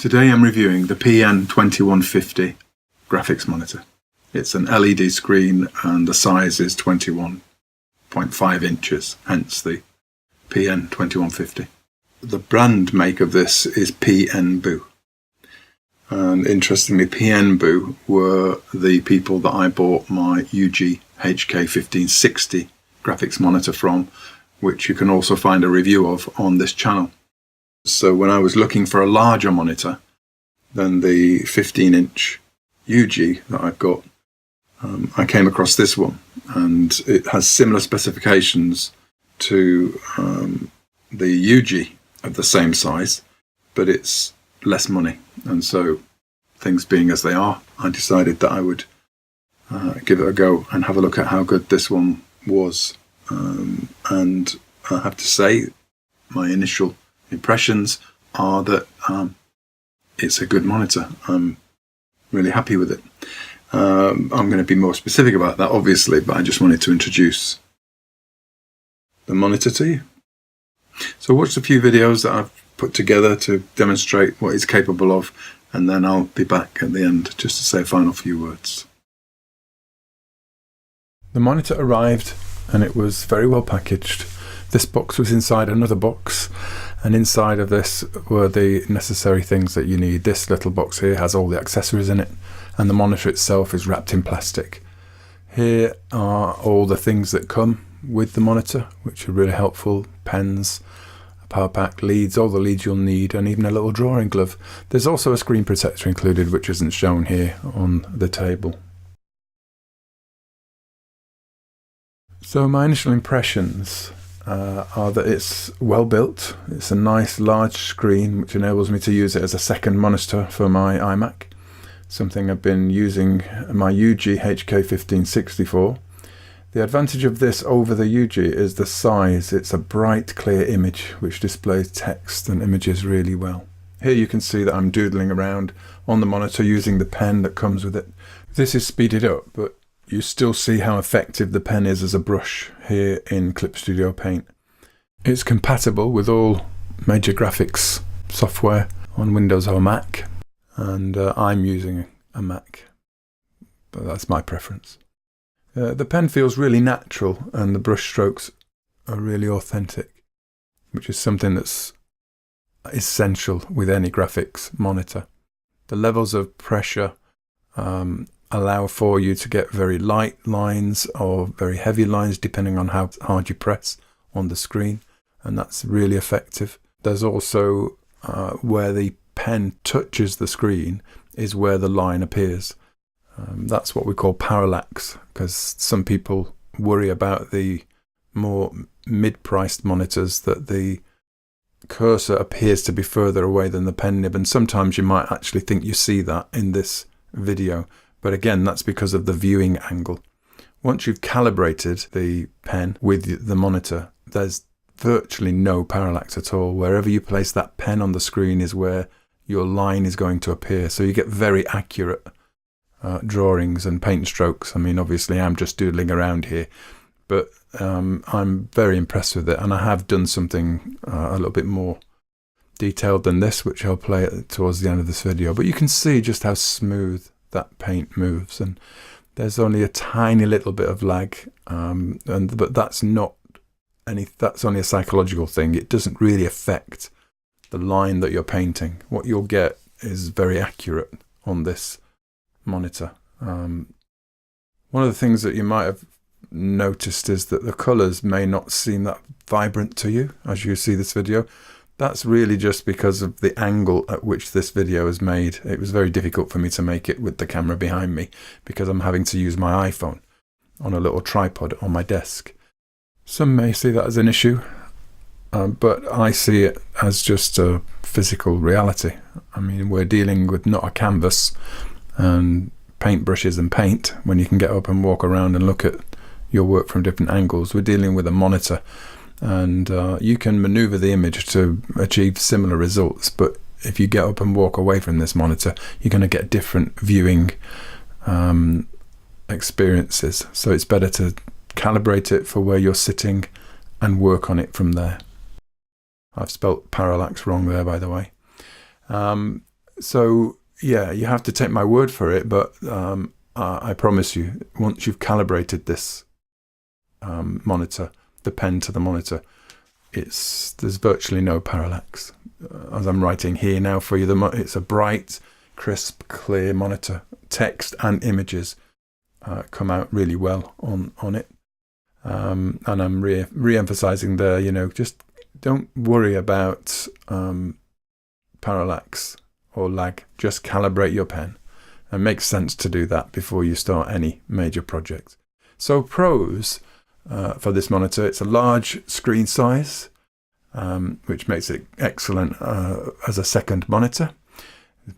Today I'm reviewing the PN2150 graphics monitor. It's an LED screen and the size is 21.5 inches, hence the PN2150. The brand make of this is PNBoo. And interestingly, PNBoo were the people that I bought my UG HK1560 graphics monitor from, which you can also find a review of on this channel. So when I was looking for a larger monitor than the 15-inch UG that I've got, I came across this one, and it has similar specifications to the UG of the same size, but it's less money. And so, things being as they are, I decided that I would give it a go and have a look at how good this one was. And I have to say, my initial impressions are that it's a good monitor. I'm really happy with it. I'm going to be more specific about that, obviously, but I just wanted to introduce the monitor to you. So watch a few videos that I've put together to demonstrate what it's capable of, and then I'll be back at the end just to say a final few words. The monitor arrived and it was very well packaged. This box was inside another box, and inside of this were the necessary things that you need. This little box here has all the accessories in it, and the monitor itself is wrapped in plastic. Here are all the things that come with the monitor, which are really helpful: pens, a power pack, leads, all the leads you'll need, and even a little drawing glove. There's also a screen protector included, which isn't shown here on the table. So my initial impressions are that it's well built. It's a nice large screen which enables me to use it as a second monitor for my iMac, something I've been using my UG HK1560 for. The advantage of this over the UG is the size. It's a bright clear image which displays text and images really well. Here you can see that I'm doodling around on the monitor using the pen that comes with it. This is speeded up, but you still see how effective the pen is as a brush here in Clip Studio Paint. It's compatible with all major graphics software on Windows or Mac, and I'm using a Mac, but that's my preference. The pen feels really natural and the brush strokes are really authentic, which is something that's essential with any graphics monitor. The levels of pressure allow for you to get very light lines or very heavy lines depending on how hard you press on the screen, and that's really effective. There's also where the pen touches the screen is where the line appears. That's what we call parallax, because some people worry about the more mid-priced monitors that the cursor appears to be further away than the pen nib, and sometimes you might actually think you see that in this video. But again, that's because of the viewing angle. Once you've calibrated the pen with the monitor, there's virtually no parallax at all. Wherever you place that pen on the screen is where your line is going to appear. So you get very accurate drawings and paint strokes. I mean, obviously I'm just doodling around here, but I'm very impressed with it. And I have done something a little bit more detailed than this, which I'll play towards the end of this video. But you can see just how smooth that paint moves, and there's only a tiny little bit of lag, but that's only a psychological thing. It doesn't really affect the line that you're painting. What you'll get is very accurate on this monitor. One of the things that you might have noticed is that the colors may not seem that vibrant to you as you see this video. That's really just because of the angle at which this video is made. It was very difficult for me to make it with the camera behind me because I'm having to use my iPhone on a little tripod on my desk. Some may see that as an issue, but I see it as just a physical reality. I mean, we're dealing with not a canvas and paintbrushes and paint when you can get up and walk around and look at your work from different angles. We're dealing with a monitor, and you can maneuver the image to achieve similar results, but if you get up and walk away from this monitor, you're going to get different viewing experiences. So it's better to calibrate it for where you're sitting and work on it from there. I've spelt parallax wrong there, by the way. So yeah, you have to take my word for it, but I promise you, once you've calibrated this monitor, the pen to the monitor, there's virtually no parallax. As I'm writing here now for you, it's a bright, crisp, clear monitor. Text and images come out really well on it. And I'm re-emphasizing there, just don't worry about parallax or lag. Just calibrate your pen. It makes sense to do that before you start any major project. So pros for this monitor, it's a large screen size, which makes it excellent as a second monitor.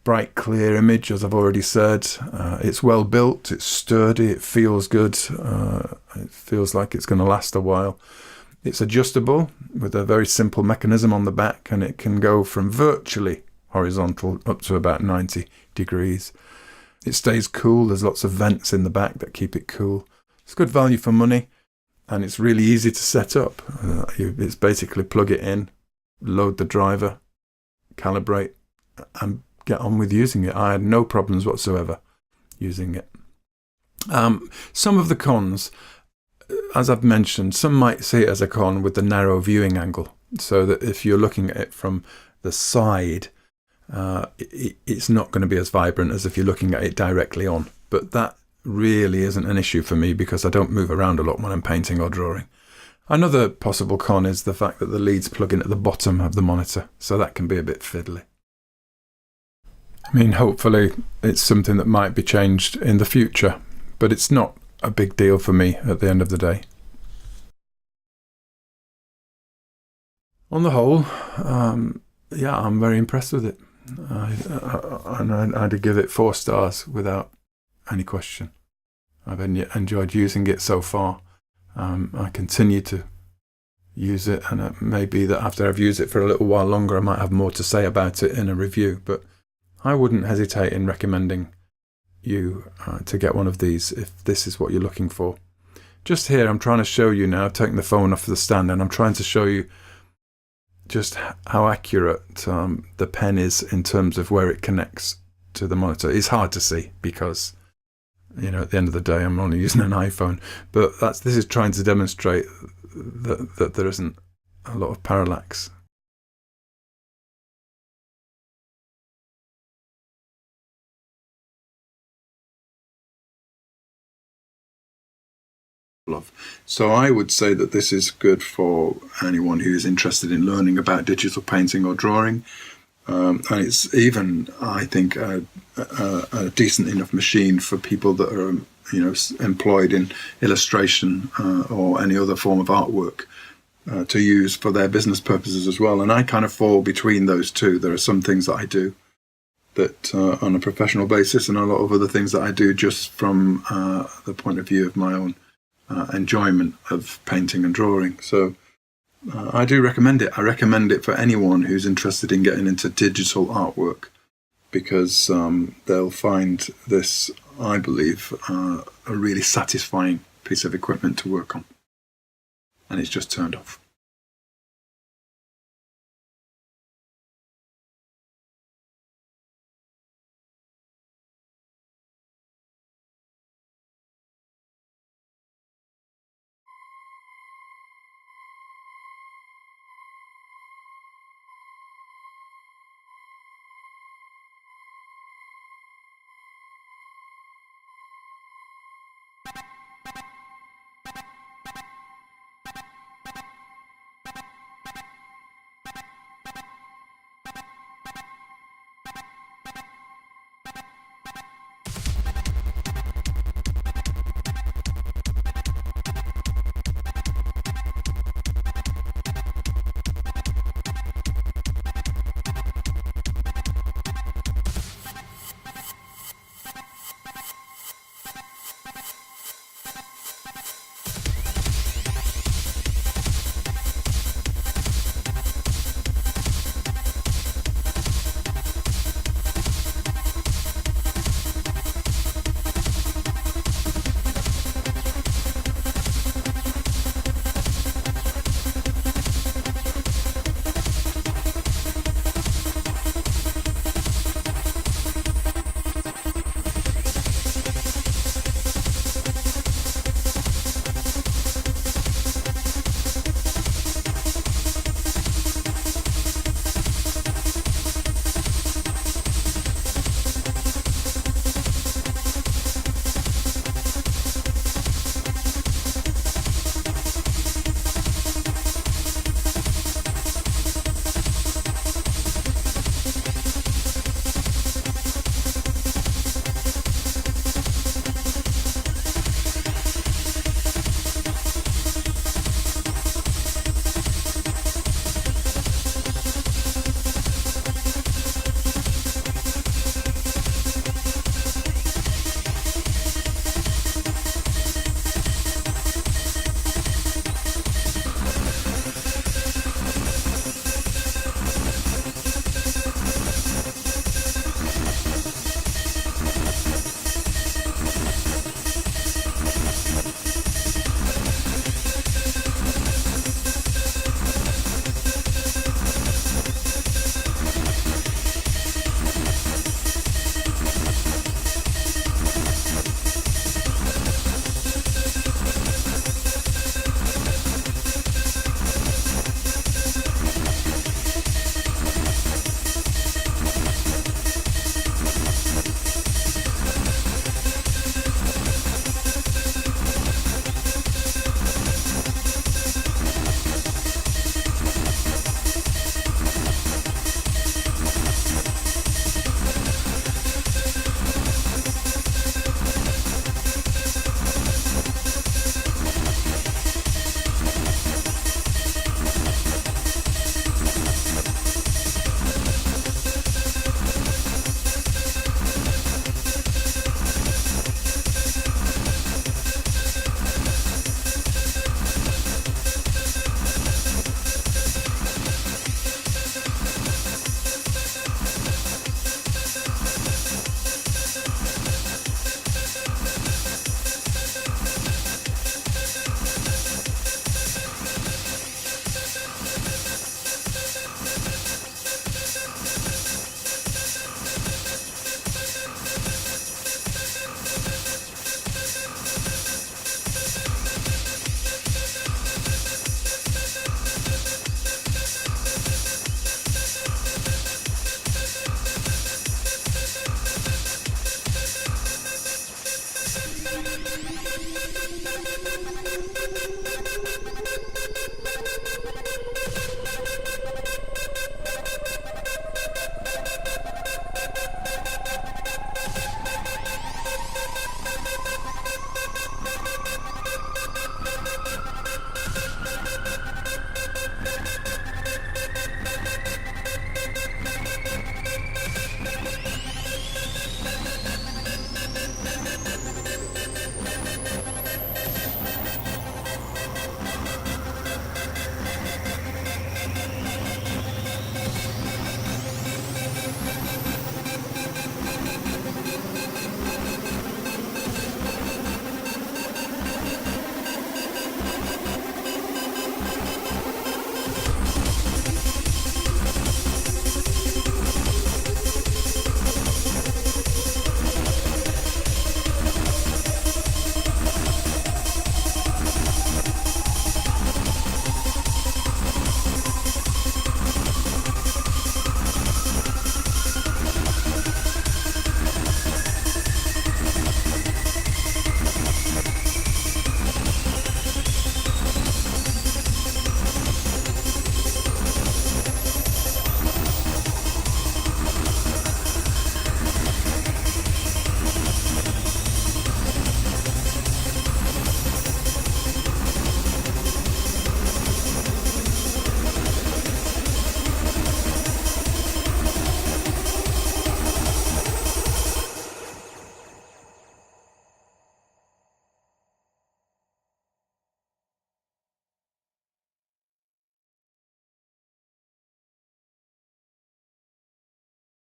Bright, clear image, as I've already said. It's well built, it's sturdy, it feels good. It feels like it's going to last a while. It's adjustable with a very simple mechanism on the back, and it can go from virtually horizontal up to about 90 degrees. It stays cool. There's lots of vents in the back that keep it cool. It's good value for money, and it's really easy to set up. It's basically plug it in, load the driver, calibrate, and get on with using it. I had no problems whatsoever using it. Some of the cons, as I've mentioned, some might see it as a con with the narrow viewing angle, so that if you're looking at it from the side, it's not going to be as vibrant as if you're looking at it directly on. But that really isn't an issue for me because I don't move around a lot when I'm painting or drawing. Another possible con is the fact that the leads plug in at the bottom of the monitor, so that can be a bit fiddly. I mean, hopefully it's something that might be changed in the future, but it's not a big deal for me at the end of the day. On the whole, yeah, I'm very impressed with it. I'd give it 4 stars without any question. I've enjoyed using it so far. I continue to use it, and it may be that after I've used it for a little while longer, I might have more to say about it in a review, but I wouldn't hesitate in recommending you to get one of these if this is what you're looking for. Just here, I'm trying to show you now, taking the phone off the stand, and I'm trying to show you just how accurate the pen is in terms of where it connects to the monitor. It's hard to see because, at the end of the day, I'm only using an iPhone, but this is trying to demonstrate that there isn't a lot of parallax. So I would say that this is good for anyone who is interested in learning about digital painting or drawing. And it's even, I think, a decent enough machine for people that are, employed in illustration or any other form of artwork to use for their business purposes as well. And I kind of fall between those two. There are some things that I do that on a professional basis, and a lot of other things that I do just from the point of view of my own enjoyment of painting and drawing. So I do recommend it. I recommend it for anyone who's interested in getting into digital artwork, because they'll find this, I believe, a really satisfying piece of equipment to work on. And it's just turned off.